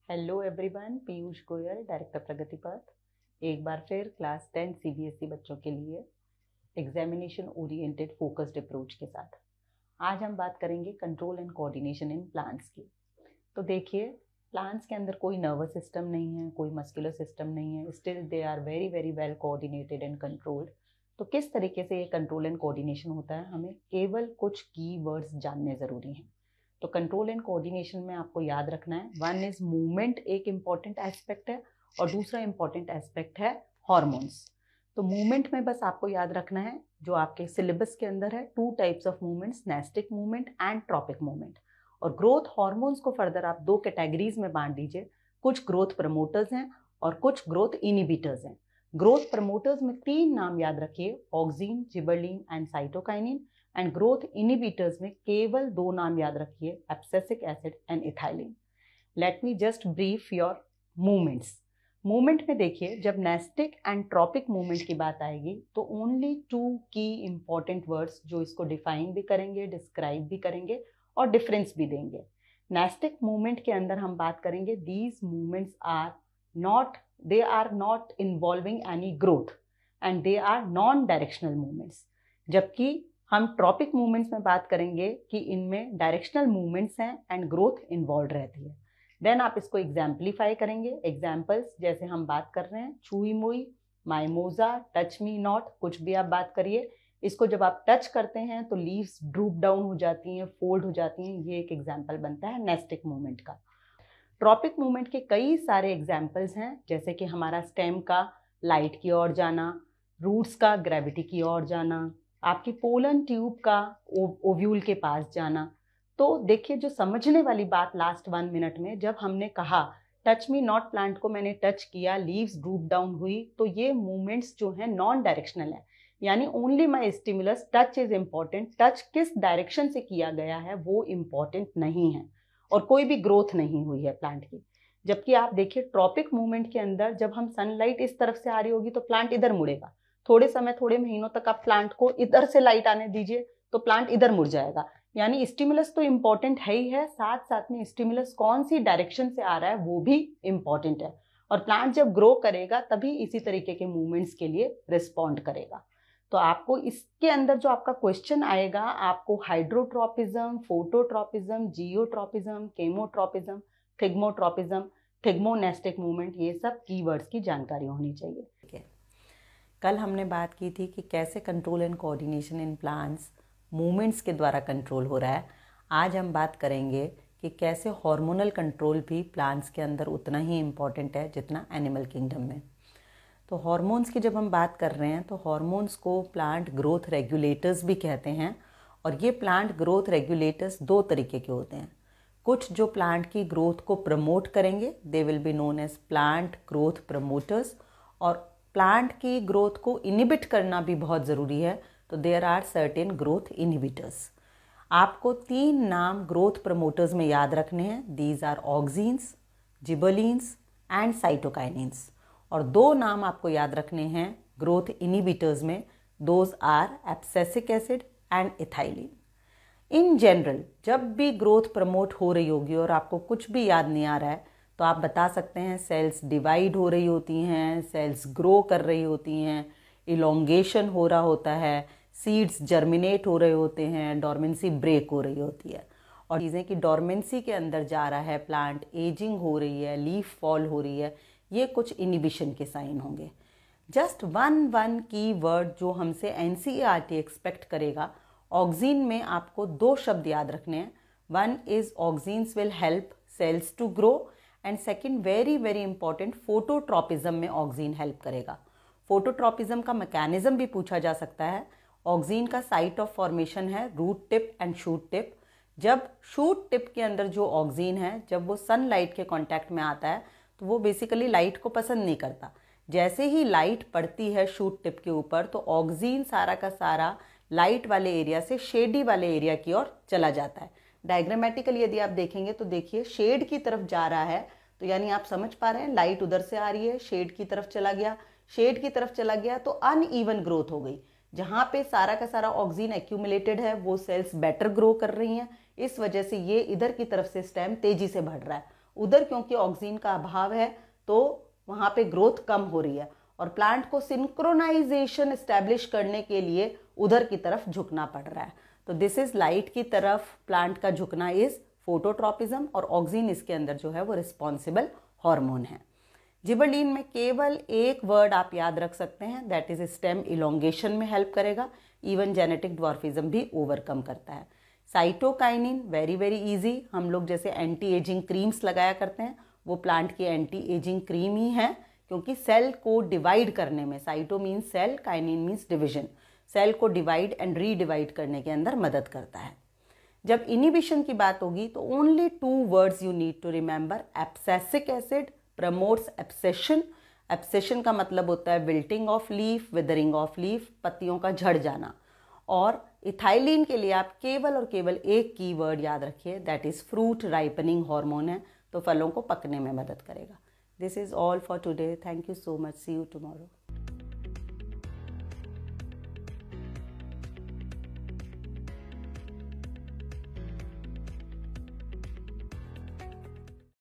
Hello everyone, Piyush Goyal, director Pragati Path. एक बार फिर class 10 CBSE बच्चों के लिए एग्जामिनेशन ओरिएंटेड फोकस्ड अप्रोच के साथ आज हम बात करेंगे control and coordination in plants की। तो देखिए, प्लांट्स के अंदर कोई नर्वस सिस्टम नहीं है, कोई मस्कुलर सिस्टम नहीं है, still they are very very well coordinated and controlled. तो किस तरीके से ये कंट्रोल एंड कोऑर्डिनेशन होता है, हमें केवल कुछ की वर्ड्स जानने ज़रूरी हैं। तो कंट्रोल एंड कोऑर्डिनेशन में आपको याद रखना है, वन इज मूवमेंट एक इंपॉर्टेंट एस्पेक्ट है और दूसरा इंपॉर्टेंट एस्पेक्ट है हॉर्मोन्स। तो मूवमेंट में बस आपको याद रखना है, जो आपके सिलेबस के अंदर है, two types of movements, nastic movement and tropic movement. और ग्रोथ हॉर्मोन्स को फर्दर आप दो कैटेगरीज में बांट दीजिए, कुछ ग्रोथ प्रमोटर्स हैं और कुछ ग्रोथ इनिबिटर्स हैं। ग्रोथ प्रमोटर्स में तीन नाम याद रखिए, auxin, gibberellin and cytokinin. And growth inhibitors में केवल दो नाम याद रखिए, abscisic acid and ethylene. Let me just brief your movements. Movement में देखिए, जब नेस्टिक एंड ट्रॉपिक मूवमेंट की बात आएगी तो ओनली टू की इंपॉर्टेंट वर्ड्स जो इसको डिफाइन भी करेंगे, डिस्क्राइब भी करेंगे और डिफरेंस भी देंगे। नेस्टिक मूवमेंट के अंदर हम बात करेंगे, these movements are not involving any growth and they are non directional movements. जबकि हम ट्रॉपिक मूवमेंट्स में बात करेंगे कि इनमें डायरेक्शनल मूवमेंट्स हैं एंड ग्रोथ इन्वॉल्व रहती है। देन आप इसको एग्जाम्पलीफाई करेंगे। एग्जाम्पल्स जैसे हम बात कर रहे हैं, छुई मुई, माइमोजा, टच मी नॉट, कुछ भी आप बात करिए, इसको जब आप टच करते हैं तो लीव्स ड्रूप डाउन हो जाती हैं, फोल्ड हो जाती हैं। ये एक एग्जाम्पल बनता है नेस्टिक मूवमेंट का। ट्रॉपिक मूवमेंट के कई सारे एग्जाम्पल्स हैं, जैसे कि हमारा स्टेम का लाइट की ओर जाना, रूट्स का ग्रेविटी की ओर जाना, आपकी पोलन ट्यूब का ओव्यूल के पास जाना। तो देखिए, जो समझने वाली बात लास्ट 1 मिनट में जब हमने कहा टच मी नॉट प्लांट को मैंने टच किया, लीव्स ड्रूप डाउन हुई, तो ये मूवमेंट्स जो हैं नॉन डायरेक्शनल है, यानी only my stimulus touch is important. Touch किस डायरेक्शन से किया गया है वो इम्पॉर्टेंट नहीं है और कोई भी ग्रोथ नहीं हुई है प्लांट की। जबकि आप देखिए, ट्रॉपिक मूवमेंट के अंदर जब हम सनलाइट इस तरफ से आ रही होगी तो प्लांट इधर मुड़ेगा। थोड़े समय, थोड़े महीनों तक आप प्लांट को इधर से लाइट आने दीजिए तो प्लांट इधर मुड़ जाएगा। यानी स्टिमुलस तो इम्पॉर्टेंट है ही है, साथ साथ में स्टिमुलस कौन सी डायरेक्शन से आ रहा है वो भी इम्पॉर्टेंट है। और प्लांट जब ग्रो करेगा तभी इसी तरीके के मूवमेंट्स के लिए रिस्पॉन्ड करेगा। तो आपको इसके अंदर जो आपका क्वेश्चन आएगा, आपको hydrotropism, phototropism, geotropism, chemotropism, thigmotropism, thigmonastic movement, ये सब कीवर्ड्स की जानकारी होनी चाहिए। ठीक है, कल हमने बात की थी कि कैसे control and coordination in plants movements के द्वारा कंट्रोल हो रहा है। आज हम बात करेंगे कि कैसे हार्मोनल कंट्रोल भी प्लांट्स के अंदर उतना ही इम्पॉर्टेंट है जितना एनिमल किंगडम में। तो हार्मोन्स की जब हम बात कर रहे हैं तो हार्मोन्स को प्लांट ग्रोथ रेगुलेटर्स भी कहते हैं। और ये प्लांट ग्रोथ रेगुलेटर्स दो तरीके के होते हैं। कुछ जो प्लांट की ग्रोथ को प्रमोट करेंगे, they will be known as plant growth promoters. और प्लांट की ग्रोथ को इनिबिट करना भी बहुत ज़रूरी है, तो there are certain growth inhibitors. आपको तीन नाम ग्रोथ प्रमोटर्स में याद रखने हैं, these are auxins, gibberellins and cytokinins. और दो नाम आपको याद रखने हैं ग्रोथ इनिबिटर्स में, those are abscisic acid and ethylene. In general जब भी ग्रोथ प्रमोट हो रही होगी और आपको कुछ भी याद नहीं आ रहा है तो आप बता सकते हैं सेल्स डिवाइड हो रही होती हैं, सेल्स ग्रो कर रही होती हैं, इलोंगेशन हो रहा होता है, सीड्स जर्मिनेट हो रहे होते हैं, डॉर्मेंसी ब्रेक हो रही होती है। और चीज़ें कि डॉर्मेंसी के अंदर जा रहा है प्लांट, एजिंग हो रही है, लीफ फॉल हो रही है, ये कुछ इनिबिशन के साइन होंगे। जस्ट वन की वर्ड जो हमसे एनसीईआरटी एक्सपेक्ट करेगा, ऑक्सिन में आपको दो शब्द याद रखने हैं। One is auxins will help cells to grow and second very very important, phototropism में ऑक्सिन हेल्प करेगा। फोटोट्रोपिज्म का मैकेनिज्म भी पूछा जा सकता है। ऑक्सिन का साइट ऑफ फॉर्मेशन है root tip and shoot tip. जब शूट टिप के अंदर जो ऑक्सिन है, जब वो सनलाइट के कांटेक्ट में आता है तो वो बेसिकली लाइट को पसंद नहीं करता। जैसे ही लाइट पड़ती है शूट टिप के ऊपर तो ऑक्सिन सारा का सारा लाइट वाले एरिया से शेडी वाले एरिया की ओर चला जाता है। डायग्रामेटिकली यदि आप देखेंगे तो देखिए, शेड की तरफ जा रहा है, तो यानी आप समझ पा रहे हैं लाइट उधर से आ रही है, शेड की तरफ चला गया, शेड की तरफ चला गया तो अनइवन ग्रोथ हो गई। जहाँ पे सारा का सारा ऑक्सिन एक्यूमुलेटेड है वो सेल्स बेटर ग्रो कर रही हैं, इस वजह से ये इधर की तरफ से स्टेम तेजी से बढ़ रहा है। उधर क्योंकि ऑक्सीजन का अभाव है तो वहाँ पे ग्रोथ कम हो रही है और प्लांट को सिंक्रोनाइजेशन एस्टैब्लिश करने के लिए उधर की तरफ झुकना पड़ रहा है। तो दिस इज लाइट की तरफ प्लांट का झुकना इज फोटोट्रॉपिज्म और ऑक्सीजन इसके अंदर जो है वो रिस्पॉन्सिबल हार्मोन है। जिबरलिन में केवल एक वर्ड आप याद रख सकते हैं, दैट इज स्टेम इलोंगेशन में हेल्प करेगा। इवन जेनेटिक ड्वार्फिज्म भी ओवरकम करता है। साइटोकाइनिन वेरी वेरी इजी, हम लोग जैसे एंटी एजिंग क्रीम्स लगाया करते हैं वो प्लांट की एंटी एजिंग क्रीम ही है, क्योंकि सेल को डिवाइड करने में, cyto means cell, kinin means division, cell को डिवाइड एंड रीडिवाइड करने के अंदर मदद करता है। जब इनिबिशन की बात होगी तो only 2 words you need to remember. Abscisic acid promotes abscission, abscission का मतलब होता है wilting of leaf, withering of leaf, पत्तियों का झड़ जाना। और इथाइलिन के लिए आप केवल और केवल एक की वर्ड याद रखिए, that is fruit ripening hormone है, तो फलों को पकने में मदद करेगा। This is all for today, thank you so much, see you tomorrow.